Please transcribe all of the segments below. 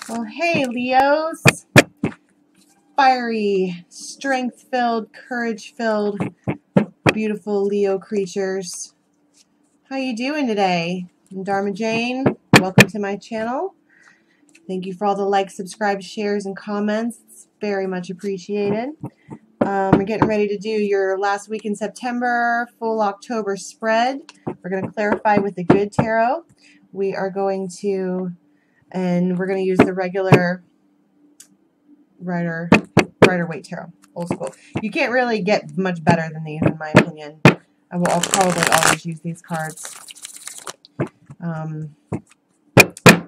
Well, hey, Leos. Fiery, strength-filled, courage-filled, beautiful Leo creatures. How you doing today? I'm Dharma Jane. Welcome to my channel. Thank you for all the likes, subscribes, shares, and comments. It's very much appreciated. We're getting ready to do your last week in September, full October spread. We're going to clarify with the good tarot. We are going to, and we're going to use the regular Rider-Waite tarot, old school. You can't really get much better than these, in my opinion. I'll probably always use these cards.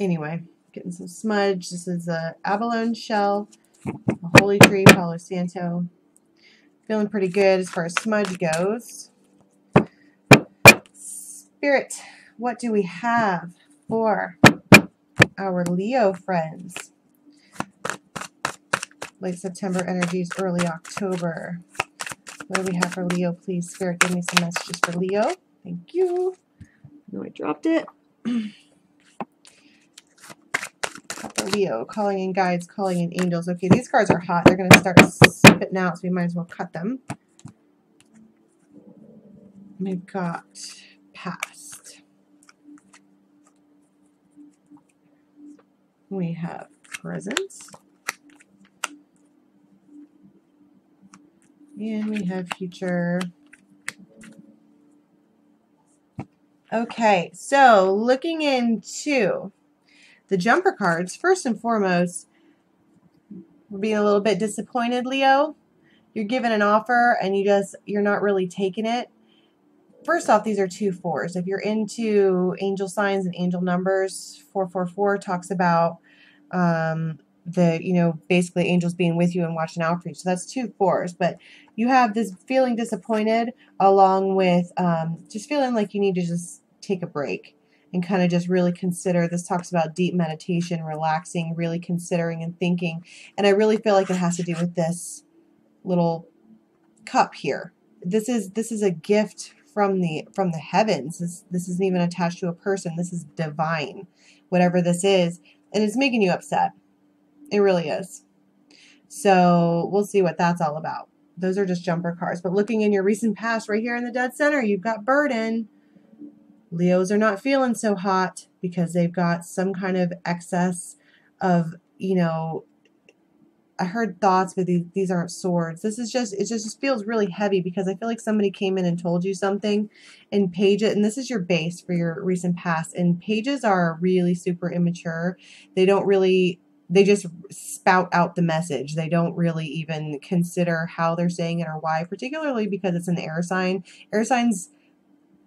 Anyway, getting some smudge. This is a abalone shell, a holy tree, Palo Santo. Feeling pretty good as far as smudge goes. Spirit, what do we have for our Leo friends? Late September energies, early October. What do we have for Leo, please? Spirit, give me some messages for Leo. Thank you. No, I dropped it. For Leo, calling in guides, calling in angels. Okay, these cards are hot. They're going to start spitting out, so we might as well cut them. We've got past. We have presence. And we have future. Okay, so looking into the jumper cards, first and foremost, we're being a little bit disappointed, Leo. You're given an offer and you're not really taking it. First off, these are 2 4s. If you're into angel signs and angel numbers, 444 talks about basically angels being with you and watching out for you. So that's 2 4s. But you have this feeling disappointed along with just feeling like you need to just take a break and kind of just really consider. This talks about deep meditation, relaxing, really considering and thinking. And I really feel like it has to do with this little cup here. This is a gift from the heavens. This isn't even attached to a person. This is divine, whatever this is. And it's making you upset. It really is. So we'll see what that's all about. Those are just jumper cards. But looking in your recent past, right here in the dead center, you've got burden. Leos are not feeling so hot because they've got some kind of excess of, I heard thoughts, but these aren't swords. It just feels really heavy because I feel like somebody came in and told you something and and this is your base for your recent past. And pages are really super immature. They just spout out the message. They don't really even consider how they're saying it or why, particularly because it's an air sign. Air signs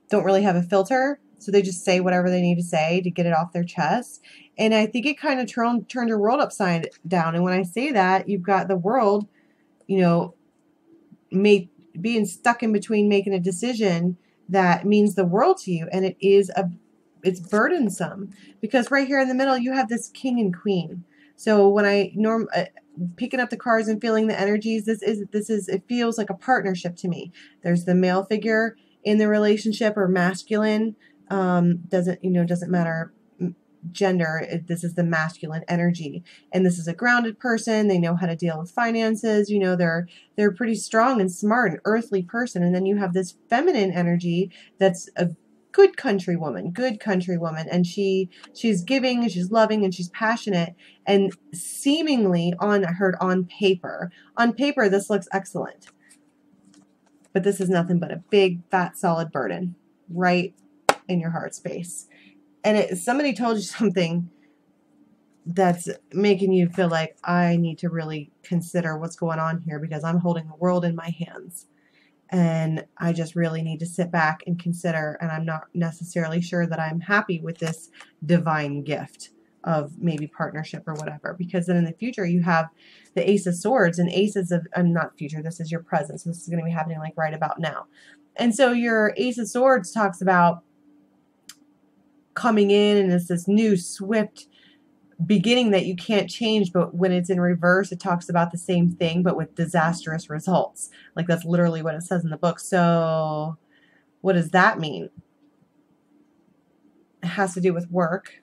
don't really have a filter, so they just say whatever they need to say to get it off their chest. And I think it kind of turned your world upside down. And when I say that, you've got the world, being stuck in between making a decision that means the world to you. And it's burdensome because right here in the middle, you have this king and queen. So when picking up the cards and feeling the energies, it feels like a partnership to me. There's the male figure in the relationship, or masculine, doesn't matter gender. This is the masculine energy, and this is a grounded person. They know how to deal with finances. They're pretty strong and smart, and earthly person. And then you have this feminine energy that's a good country woman, and she's giving, and she's loving, and she's passionate, and seemingly on paper, this looks excellent. But this is nothing but a big, fat, solid burden right in your heart space. And somebody told you something that's making you feel like, I need to really consider what's going on here because I'm holding the world in my hands. And I just really need to sit back and consider, and I'm not necessarily sure that I'm happy with this divine gift of maybe partnership or whatever, because then in the future you have the Ace of Swords, and aces of, not future, this is your present, so this is going to be happening like right about now. And so your Ace of Swords talks about coming in, and it's this new swift beginning that you can't change, but when it's in reverse, it talks about the same thing, but with disastrous results. Like, that's literally what it says in the book. So what does that mean? It has to do with work.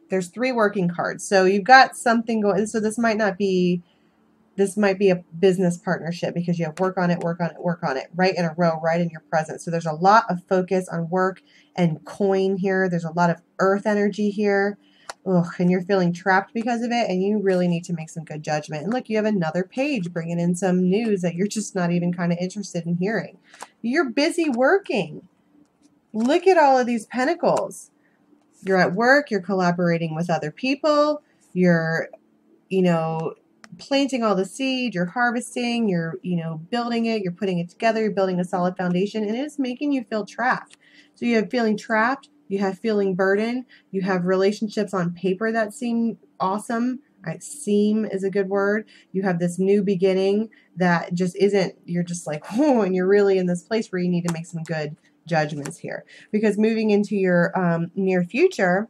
There's 3 working cards. So you've got something going. So this might be a business partnership because you have work on it, work on it, work on it, right in a row, right in your present. So there's a lot of focus on work and coin here. There's a lot of earth energy here. Ugh, and you're feeling trapped because of it, and you really need to make some good judgment. And look, you have another page bringing in some news that you're just not even kind of interested in hearing. You're busy working. Look at all of these pentacles. You're at work, you're collaborating with other people, you're, planting all the seed, you're harvesting, you're, building it, you're putting it together, you're building a solid foundation, and it's making you feel trapped. So you have feeling trapped, you have feeling burdened, you have relationships on paper that seem awesome. Right? Seem is a good word. You have this new beginning that just isn't, you're just like, oh, and you're really in this place where you need to make some good judgments here. Because moving into your near future,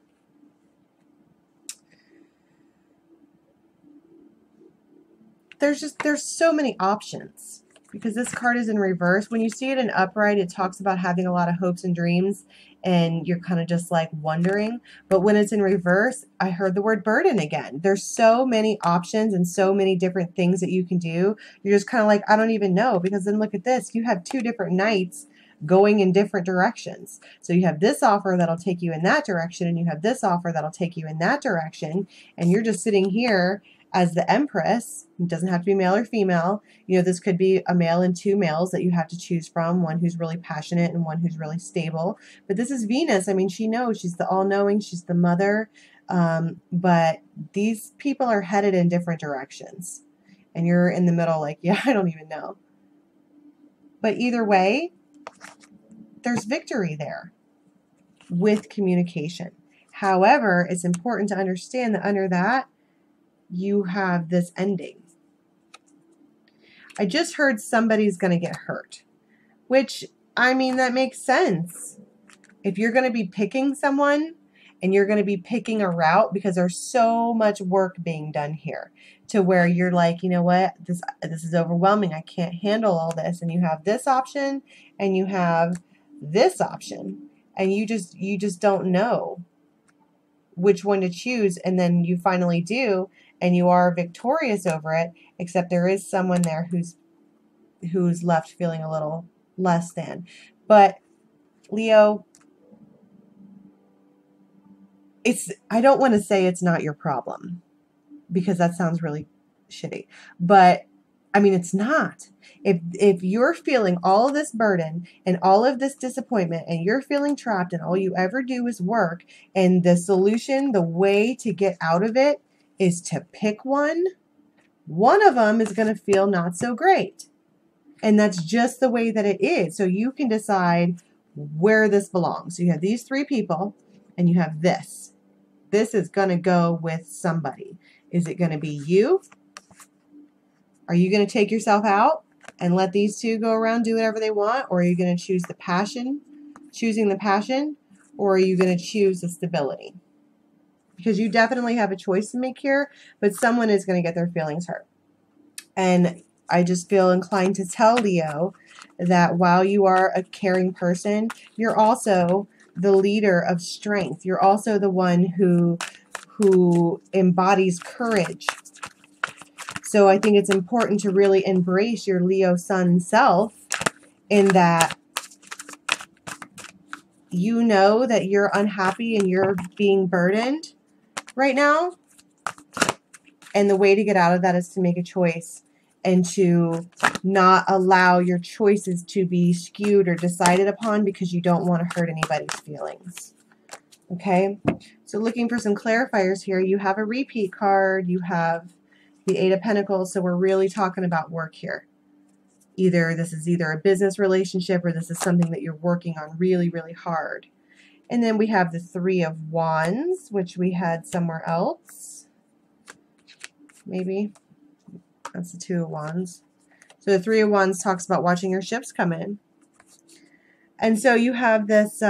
there's so many options. Because this card is in reverse. When you see it in upright, it talks about having a lot of hopes and dreams, and you're kind of just like wondering. But when it's in reverse, I heard the word burden again. There's so many options and so many different things that you can do. You're just kind of like, I don't even know. Because then look at this. You have 2 different knights going in different directions. So you have this offer that'll take you in that direction, and you have this offer that'll take you in that direction. And you're just sitting here as the Empress. It doesn't have to be male or female. This could be a male and 2 males that you have to choose from, one who's really passionate and one who's really stable. But this is Venus. I mean, she knows. She's the all-knowing. She's the mother. But these people are headed in different directions. And you're in the middle like, yeah, I don't even know. But either way, there's victory there with communication. However, it's important to understand that under that, you have this ending. I just heard somebody's going to get hurt, which, I mean, that makes sense. If you're going to be picking someone and you're going to be picking a route, because there's so much work being done here to where you're like, you know what, this is overwhelming. I can't handle all this. And you have this option and you have this option, and you just don't know which one to choose. And then you finally do, and you are victorious over it, except there is someone there who's left feeling a little less than. But Leo, I don't want to say it's not your problem, because that sounds really shitty. But I mean, it's not. If you're feeling all of this burden and all of this disappointment, and you're feeling trapped, and all you ever do is work, and the solution, the way to get out of it is to pick one of them is going to feel not so great. And that's just the way that it is. So you can decide where this belongs. So you have these 3 people, and you have this. This is going to go with somebody. Is it going to be you? Are you going to take yourself out and let these 2 go around, do whatever they want? Or are you going to choosing the passion? Or are you going to choose the stability? Because you definitely have a choice to make here, but someone is going to get their feelings hurt. And I just feel inclined to tell Leo that while you are a caring person, you're also the leader of strength. You're also the one who embodies courage. So I think it's important to really embrace your Leo sun self, in that you know that you're unhappy and you're being burdened right now. And the way to get out of that is to make a choice, and to not allow your choices to be skewed or decided upon because you don't want to hurt anybody's feelings. Okay? So looking for some clarifiers here. You have a repeat card. You have the 8 of Pentacles. So we're really talking about work here. This is either a business relationship, or this is something that you're working on really, really hard. And then we have the 3 of Wands, which we had somewhere else. Maybe. That's the 2 of Wands. So the 3 of Wands talks about watching your ships come in. And so you have this,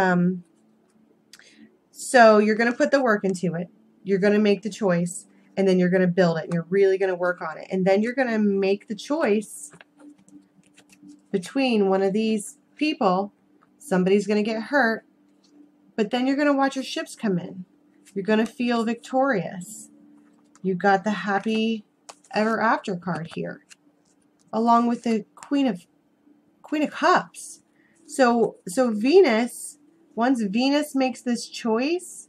so you're going to put the work into it. You're going to make the choice, and then you're going to build it. And you're really going to work on it. And then you're going to make the choice between one of these people. Somebody's going to get hurt, but then you're going to watch your ships come in. You're going to feel victorious. You've got the happy ever after card here, along with the Queen of Cups. So Venus, once Venus makes this choice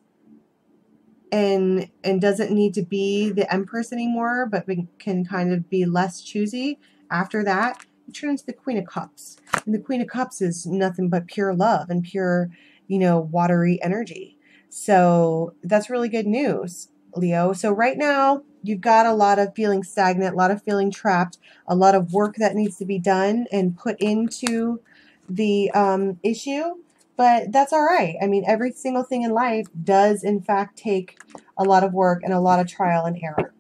and doesn't need to be the Empress anymore, but can kind of be less choosy after that, you turn into the Queen of Cups. And the Queen of Cups is nothing but pure love and pure, watery energy. So that's really good news, Leo. So right now, you've got a lot of feeling stagnant, a lot of feeling trapped, a lot of work that needs to be done and put into the issue. But that's all right. I mean, every single thing in life does, in fact, take a lot of work and a lot of trial and error.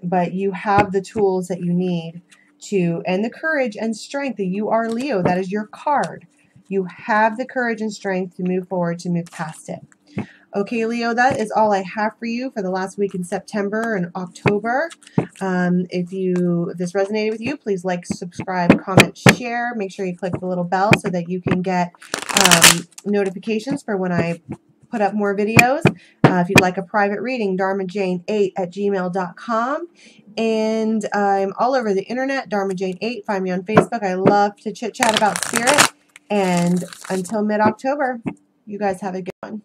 But you have the tools that you need to, and the courage and strength that you are Leo. That is your card. You have the courage and strength to move forward, to move past it. Okay, Leo, that is all I have for you for the last week in September and October. If this resonated with you, please like, subscribe, comment, share. Make sure you click the little bell so that you can get notifications for when I put up more videos. If you'd like a private reading, dharmajane8@gmail.com. And I'm all over the internet, dharmajane8. Find me on Facebook. I love to chit-chat about spirit. And until mid-October, you guys have a good one.